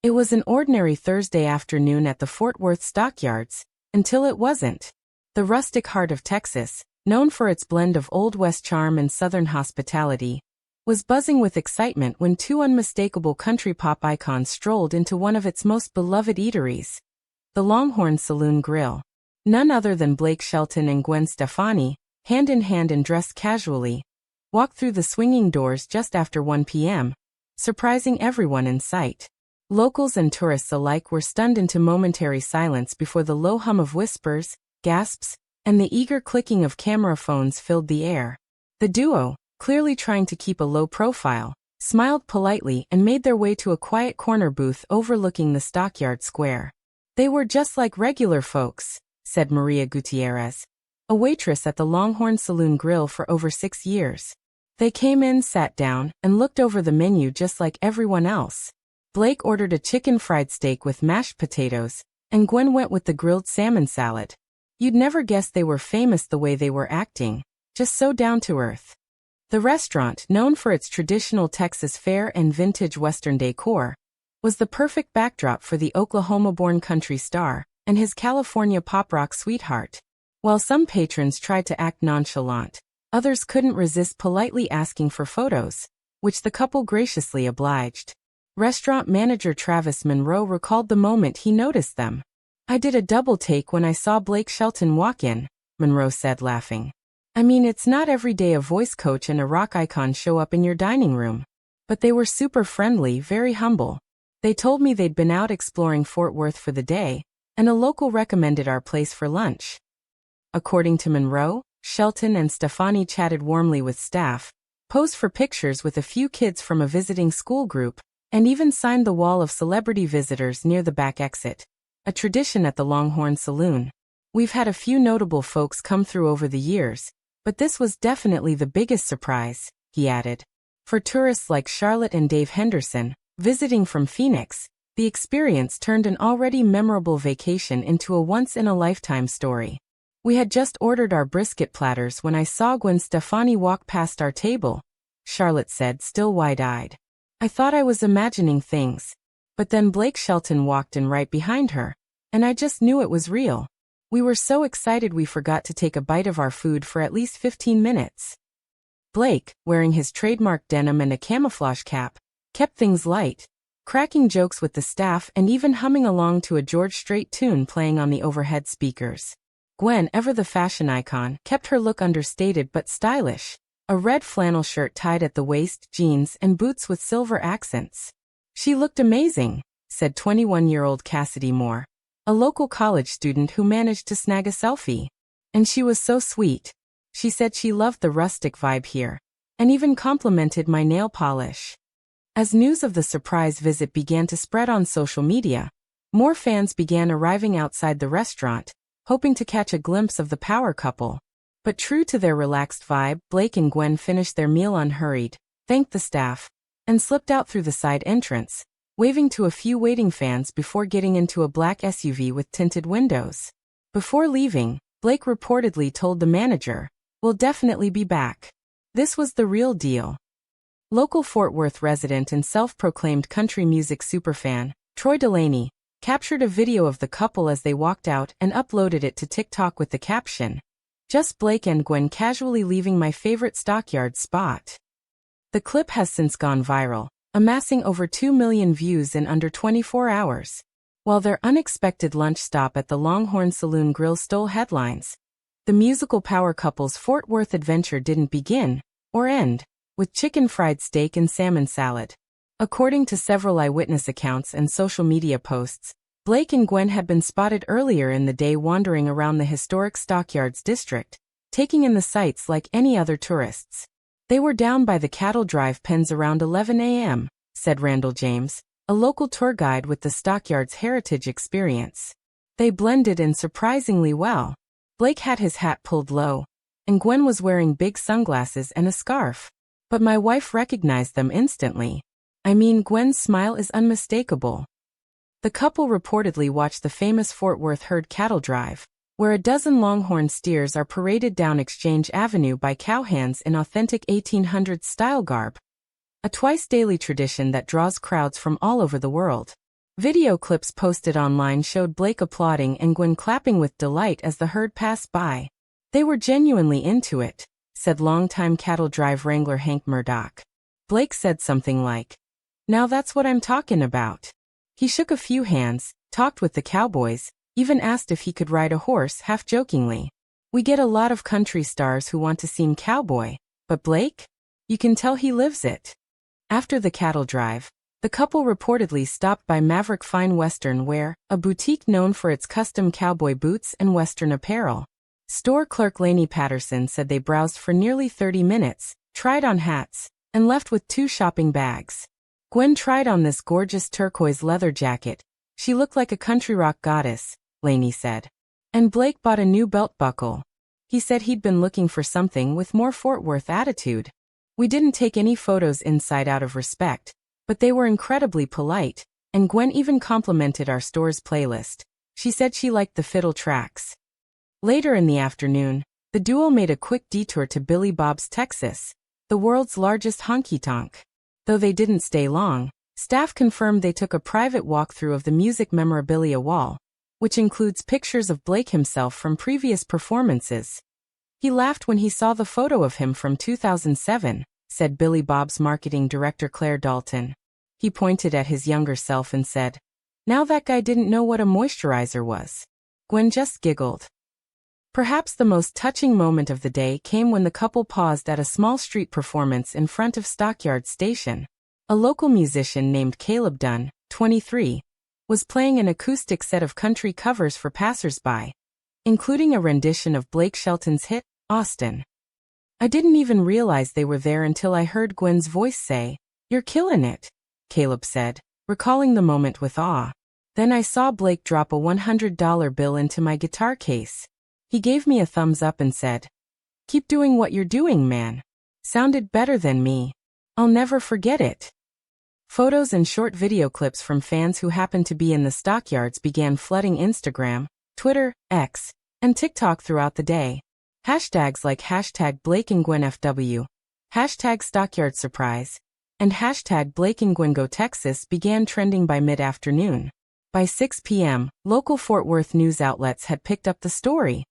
It was an ordinary Thursday afternoon at the Fort Worth Stockyards, until it wasn't. The rustic heart of Texas, known for its blend of Old West charm and Southern hospitality, was buzzing with excitement when two unmistakable country pop icons strolled into one of its most beloved eateries, the Longhorn Saloon Grill. None other than Blake Shelton and Gwen Stefani, hand in hand and dressed casually, walked through the swinging doors just after 1 p.m., surprising everyone in sight. Locals and tourists alike were stunned into momentary silence before the low hum of whispers, gasps, and the eager clicking of camera phones filled the air. The duo, clearly trying to keep a low profile, smiled politely and made their way to a quiet corner booth overlooking the Stockyard Square. "They were just like regular folks," said Maria Gutierrez, a waitress at the Longhorn Saloon Grill for over 6 years. "They came in, sat down, and looked over the menu just like everyone else. Blake ordered a chicken fried steak with mashed potatoes, and Gwen went with the grilled salmon salad. You'd never guess they were famous the way they were acting, just so down to earth." The restaurant, known for its traditional Texas fare and vintage Western decor, was the perfect backdrop for the Oklahoma-born country star and his California pop rock sweetheart. While some patrons tried to act nonchalant, others couldn't resist politely asking for photos, which the couple graciously obliged. Restaurant manager Travis Monroe recalled the moment he noticed them. "I did a double take when I saw Blake Shelton walk in," Monroe said, laughing. "I mean, it's not every day a voice coach and a rock icon show up in your dining room. But they were super friendly, very humble. They told me they'd been out exploring Fort Worth for the day, and a local recommended our place for lunch." According to Monroe, Shelton and Stefani chatted warmly with staff, posed for pictures with a few kids from a visiting school group, and even signed the wall of celebrity visitors near the back exit, a tradition at the Longhorn Saloon. "We've had a few notable folks come through over the years, but this was definitely the biggest surprise," he added. For tourists like Charlotte and Dave Henderson, visiting from Phoenix, the experience turned an already memorable vacation into a once-in-a-lifetime story. "We had just ordered our brisket platters when I saw Gwen Stefani walk past our table," Charlotte said, still wide-eyed. "I thought I was imagining things. But then Blake Shelton walked in right behind her, and I just knew it was real. We were so excited we forgot to take a bite of our food for at least 15 minutes. Blake, wearing his trademark denim and a camouflage cap, kept things light, cracking jokes with the staff and even humming along to a George Strait tune playing on the overhead speakers. Gwen, ever the fashion icon, kept her look understated but stylish, a red flannel shirt tied at the waist, jeans, and boots with silver accents. "She looked amazing," said 21-year-old Cassidy Moore, a local college student who managed to snag a selfie. "And she was so sweet. She said she loved the rustic vibe here, and even complimented my nail polish." As news of the surprise visit began to spread on social media, more fans began arriving outside the restaurant, hoping to catch a glimpse of the power couple. But true to their relaxed vibe, Blake and Gwen finished their meal unhurried, thanked the staff, and slipped out through the side entrance, waving to a few waiting fans before getting into a black SUV with tinted windows. Before leaving, Blake reportedly told the manager, "We'll definitely be back." This was the real deal. Local Fort Worth resident and self-proclaimed country music superfan, Troy Delaney, captured a video of the couple as they walked out and uploaded it to TikTok with the caption, "Just Blake and Gwen casually leaving my favorite Stockyards spot." The clip has since gone viral, amassing over 2 million views in under 24 hours. While their unexpected lunch stop at the Longhorn Saloon Grill stole headlines, the musical power couple's Fort Worth adventure didn't begin, or end, with chicken fried steak and salmon salad. According to several eyewitness accounts and social media posts, Blake and Gwen had been spotted earlier in the day wandering around the historic Stockyards district, taking in the sights like any other tourists. "They were down by the cattle drive pens around 11 a.m., said Randall James, a local tour guide with the Stockyards Heritage Experience. "They blended in surprisingly well. Blake had his hat pulled low, and Gwen was wearing big sunglasses and a scarf. But my wife recognized them instantly. I mean, Gwen's smile is unmistakable." The couple reportedly watched the famous Fort Worth herd cattle drive, where a dozen Longhorn steers are paraded down Exchange Avenue by cowhands in authentic 1800s-style garb, a twice-daily tradition that draws crowds from all over the world. Video clips posted online showed Blake applauding and Gwen clapping with delight as the herd passed by. They were genuinely into it, said longtime cattle drive wrangler Hank Murdoch. Blake said something like, "Now that's what I'm talking about." He shook a few hands, talked with the cowboys, even asked if he could ride a horse half-jokingly. "We get a lot of country stars who want to seem cowboy, but Blake? You can tell he lives it." After the cattle drive, the couple reportedly stopped by Maverick Fine Western Wear, a boutique known for its custom cowboy boots and Western apparel. Store clerk Lainey Patterson said they browsed for nearly 30 minutes, tried on hats, and left with 2 shopping bags. Gwen tried on this gorgeous turquoise leather jacket. She looked like a country rock goddess, Lainey said. And Blake bought a new belt buckle. He said he'd been looking for something with more Fort Worth attitude. "We didn't take any photos inside out of respect, but they were incredibly polite, and Gwen even complimented our store's playlist. She said she liked the fiddle tracks." Later in the afternoon, the duo made a quick detour to Billy Bob's Texas, the world's largest honky-tonk. Though they didn't stay long, staff confirmed they took a private walkthrough of the music memorabilia wall, which includes pictures of Blake himself from previous performances. "He laughed when he saw the photo of him from 2007, said Billy Bob's marketing director Claire Dalton. He pointed at his younger self and said, "Now that guy didn't know what a moisturizer was." Gwen just giggled. Perhaps the most touching moment of the day came when the couple paused at a small street performance in front of Stockyards station. A local musician named Caleb Dunn, 23, was playing an acoustic set of country covers for passersby, including a rendition of Blake Shelton's hit, Austin. "I didn't even realize they were there until I heard Gwen's voice say, 'You're killing it,'" Caleb said, recalling the moment with awe. "Then I saw Blake drop a $100 bill into my guitar case. He gave me a thumbs up and said, 'Keep doing what you're doing, man. Sounded better than me. I'll never forget it.'" Photos and short video clips from fans who happened to be in the Stockyards began flooding Instagram, Twitter, X, and TikTok throughout the day. Hashtags like hashtag Blake and Gwen FW, hashtag Stockyard Surprise, and hashtag Blake and Gwen Go Texas began trending by mid-afternoon. By 6 p.m., local Fort Worth news outlets had picked up the story.